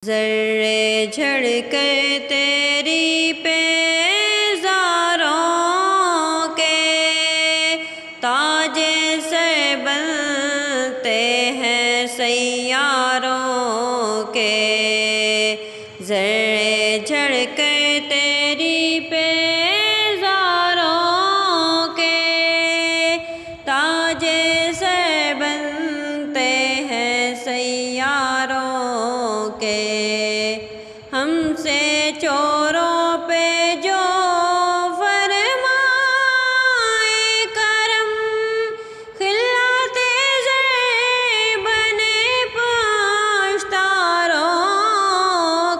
ذرے جھڑ کر تیری پیزاروں کے تاج سر بنتے ہیں سیاروں کے، ذرے جھڑ کر تیری پیزاروں کے تاج سر بنتے ہیں سیاروں کے۔ ہم سے چوروں پہ جو فرمائے کرم، خلعت زر بنے پاشداروں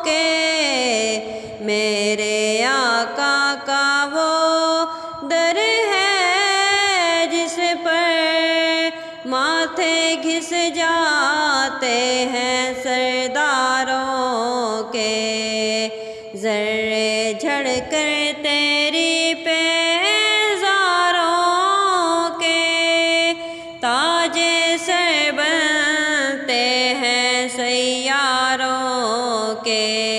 کے، میرے آقا کا وہ در ہے جس پر ماتھے گھس جاتے ہیں سرداروں کے، ذرے جھڑ کر تیری پیزاروں کے تاج سر بنتے ہیں سیاروں کے۔